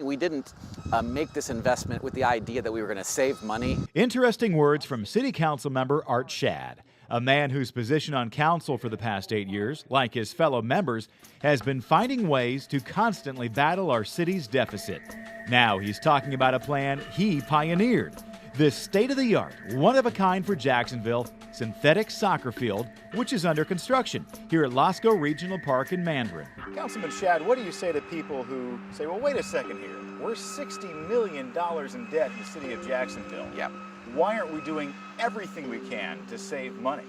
We didn't make this investment with the idea that we were going to save money. Interesting words from City Council member Art Shad, a man whose position on council for the past 8 years, like his fellow members, has been finding ways to constantly battle our city's deficit. Now he's talking about a plan he pioneered. This state-of-the-art, one-of-a-kind for Jacksonville synthetic soccer field, which is under construction here at Lasco Regional Park in Mandarin. Councilman Shad, what do you say to people who say, well, wait a second here. We're $60 million in debt in the city of Jacksonville. Yeah. Why aren't we doing everything we can to save money?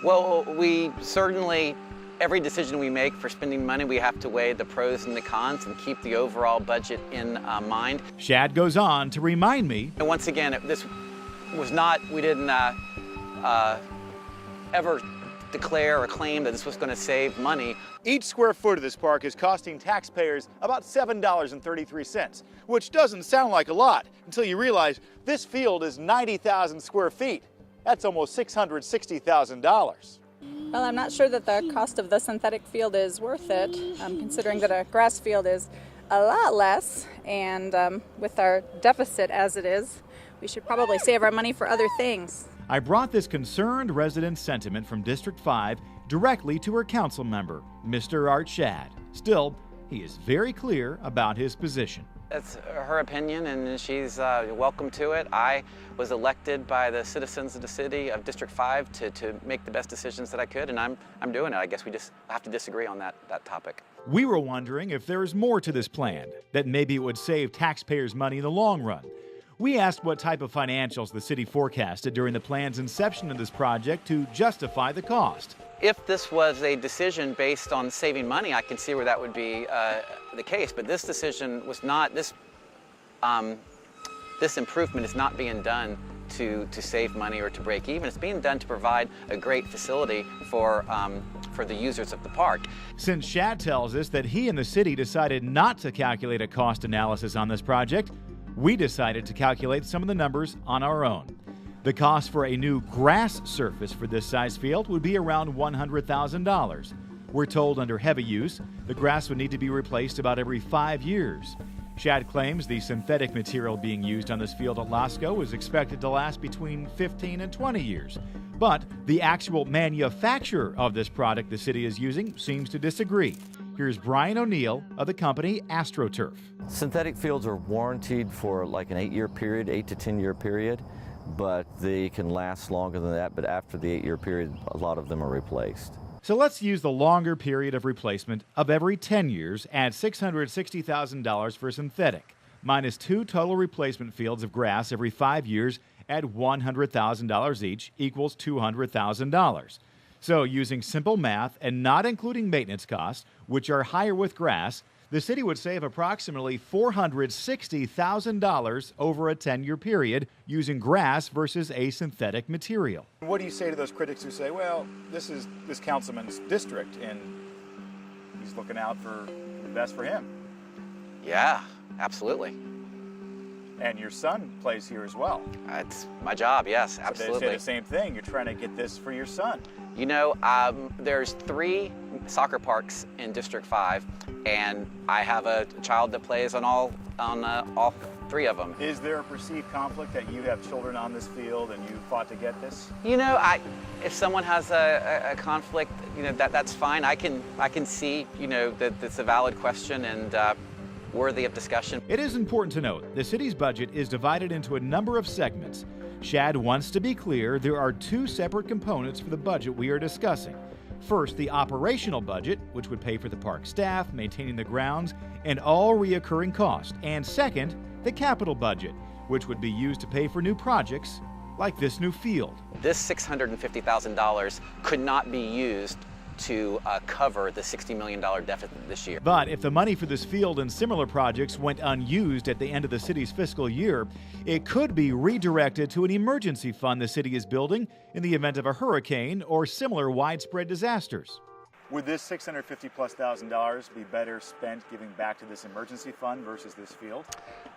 Well, we certainly, every decision we make for spending money, we have to weigh the pros and the cons and keep the overall budget in mind. Shad goes on to remind me. And once again, this was not, we didn't ever declare or claim that this was going to save money. Each square foot of this park is costing taxpayers about $7.33, which doesn't sound like a lot until you realize this field is 90,000 square feet. That's almost $660,000. Well, I'm not sure that the cost of the synthetic field is worth it, considering that a grass field is a lot less, and with our deficit as it is, we should probably save our money for other things. I brought this concerned resident sentiment from District 5 directly to her council member, Mr. Art Shad. Still, he is very clear about his position. It's her opinion, and she's welcome to it. I was elected by the citizens of the city of District 5 to make the best decisions that I could, and I'm doing it. I guess we just have to disagree on that topic. We were wondering if there is more to this plan, that maybe it would save taxpayers money in the long run. We asked what type of financials the city forecasted during the plan's inception of this project to justify the cost. If this was a decision based on saving money, I can see where that would be the case. But this decision was not, this improvement is not being done to save money or to break even. It's being done to provide a great facility for the users of the park. Since Shad tells us that he and the city decided not to calculate a cost analysis on this project, we decided to calculate some of the numbers on our own. The cost for a new grass surface for this size field would be around $100,000. We're told under heavy use, the grass would need to be replaced about every 5 years. Shad claims the synthetic material being used on this field at Lasco is expected to last between 15 and 20 years. But the actual manufacturer of this product the city is using seems to disagree. Here's Brian O'Neill of the company AstroTurf. Synthetic fields are warranted for like an 8-year period, 8 to 10-year period, but they can last longer than that. But after the 8-year period, a lot of them are replaced. So let's use the longer period of replacement of every 10 years at $660,000 for synthetic, minus 2 total replacement fields of grass every 5 years at $100,000 each equals $200,000. So using simple math and not including maintenance costs, which are higher with grass, the city would save approximately $460,000 over a 10-year period using grass versus a synthetic material. What do you say to those critics who say, well, this is this councilman's district and he's looking out for the best for him? Yeah, absolutely. And your son plays here as well. It's my job, yes, absolutely. So they say the same thing. You're trying to get this for your son. You know, there's 3 soccer parks in District 5, and I have a child that plays on all 3 of them. Is there a perceived conflict that you have children on this field and you fought to get this? You know, if someone has a conflict, you know, that's fine. I can see, you know, that it's a valid question and worthy of discussion. It is important to note the city's budget is divided into a number of segments. Shad wants to be clear there are 2 separate components for the budget we are discussing. First, the operational budget, which would pay for the park staff, maintaining the grounds, and all reoccurring costs. And second, the capital budget, which would be used to pay for new projects like this new field. This $650,000 could not be used to cover the $60 million deficit this year. But if the money for this field and similar projects went unused at the end of the city's fiscal year, it could be redirected to an emergency fund the city is building in the event of a hurricane or similar widespread disasters. Would this $650,000+ be better spent giving back to this emergency fund versus this field?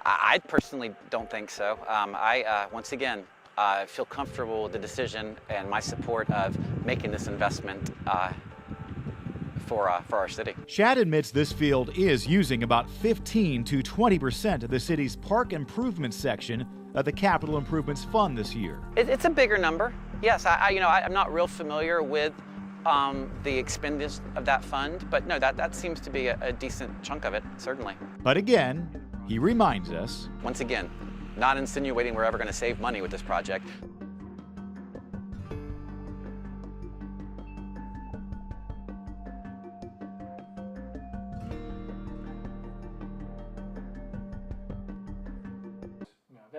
I personally don't think so. Once again, feel comfortable with the decision and my support of making this investment for our city. Shad admits this field is using about 15 to 20% of the city's park improvement section of the Capital Improvements Fund this year. It's a bigger number. Yes, I'm not real familiar with the expenditures of that fund, but no, that seems to be a decent chunk of it, certainly. But again, he reminds us, once again, not insinuating we're ever going to save money with this project.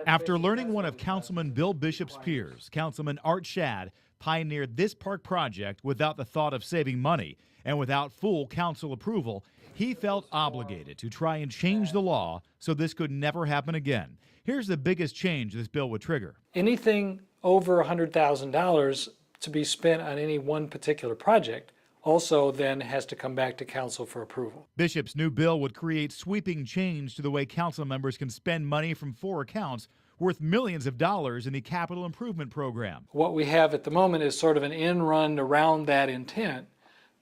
after learning one of Councilman Bill Bishop's peers, Councilman Art Shad pioneered this park project without the thought of saving money and without full council approval, he felt obligated to try and change the law so this could never happen again. Here's the biggest change this bill would trigger. Anything over $100,000 to be spent on any one particular project also then has to come back to council for approval. Bishop's new bill would create sweeping change to the way council members can spend money from 4 accounts worth millions of dollars in the capital improvement program. What we have at the moment is sort of an end run around that intent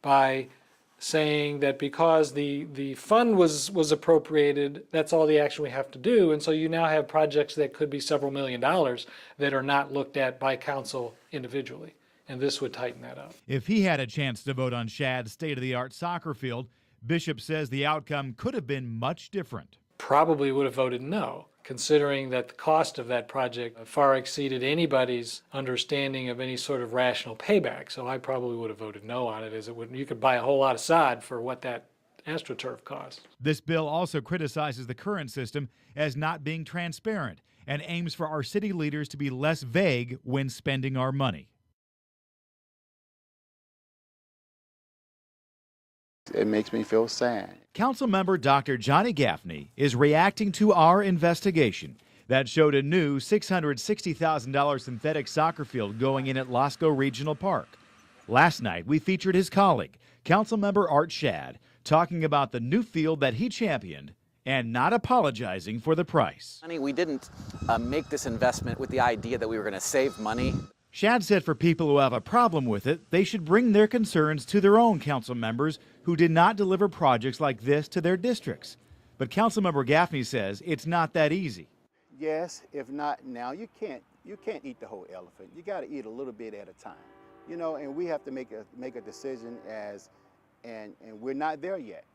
by saying that because the fund was appropriated, that's all the action we have to do. And so you now have projects that could be several $1 million that are not looked at by council individually. And this would tighten that up. If he had a chance to vote on Shad's state-of-the-art soccer field, Bishop says the outcome could have been much different. Probably would have voted no, considering that the cost of that project far exceeded anybody's understanding of any sort of rational payback. So I probably would have voted no on it, as it would. You could buy a whole lot of sod for what that AstroTurf costs. This bill also criticizes the current system as not being transparent and aims for our city leaders to be less vague when spending our money. It makes me feel sad. Councilmember Dr. Johnny Gaffney is reacting to our investigation that showed a new $660,000 synthetic soccer field going in at Lasco Regional Park. Last night, we featured his colleague, Councilmember Art Shad, talking about the new field that he championed and not apologizing for the price. We didn't make this investment with the idea that we were going to save money. Shad said for people who have a problem with it, they should bring their concerns to their own council members who did not deliver projects like this to their districts. But Councilmember Gaffney says it's not that easy. Yes, if not now, you can't eat the whole elephant. You got to eat a little bit at a time, you know. And we have to make a decision and we're not there yet.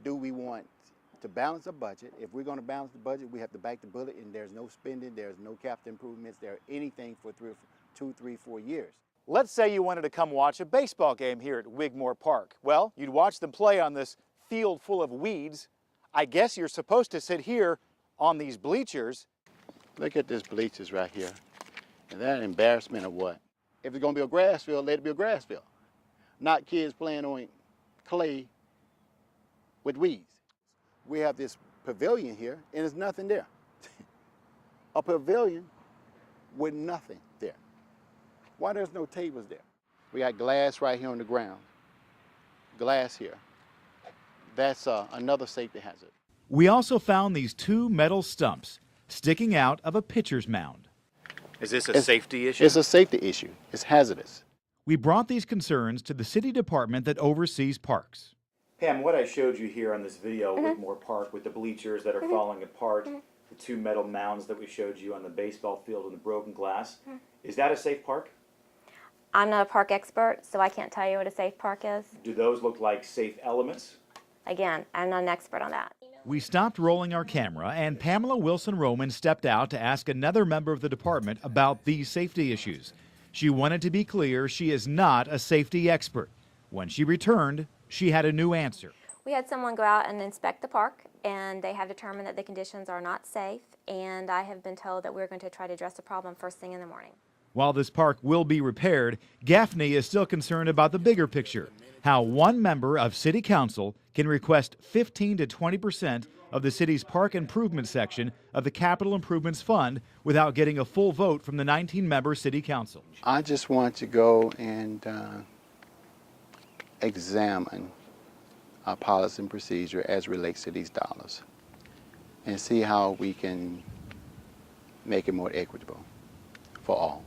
Do we want to balance a budget? If we're going to balance the budget, we have to bite the bullet, and there's no spending, there's no capital improvements, there's anything for 2, 3, 4 years. Let's say you wanted to come watch a baseball game here at Wigmore Park. Well, you'd watch them play on this field full of weeds. I guess you're supposed to sit here on these bleachers. Look at this bleachers right here. And that embarrassment of what? If it's going to be a grass field, let it be a grass field. Not kids playing on clay with weeds. We have this pavilion here, and there's nothing there. A pavilion with nothing there. Why there's no tables there? We got glass right here on the ground. Glass here. That's another safety hazard. We also found these 2 metal stumps sticking out of a pitcher's mound. Is this a safety issue? It's a safety issue. It's hazardous. We brought these concerns to the city department that oversees parks. Pam, what I showed you here on this video of Wigmore Park with the bleachers that are falling apart, the 2 metal mounds that we showed you on the baseball field and the broken glass, is that a safe park? I'm not a park expert, so I can't tell you what a safe park is. Do those look like safe elements? Again, I'm not an expert on that. We stopped rolling our camera, and Pamela Wilson-Roman stepped out to ask another member of the department about these safety issues. She wanted to be clear she is not a safety expert. When she returned, she had a new answer. We had someone go out and inspect the park, and they have determined that the conditions are not safe, and I have been told that we're going to try to address the problem first thing in the morning. While this park will be repaired, Gaffney is still concerned about the bigger picture, how one member of City Council can request 15 to 20% of the city's park improvement section of the Capital Improvements Fund without getting a full vote from the 19-member City Council. I just want to go and examine our policy and procedure as relates to these dollars and see how we can make it more equitable for all.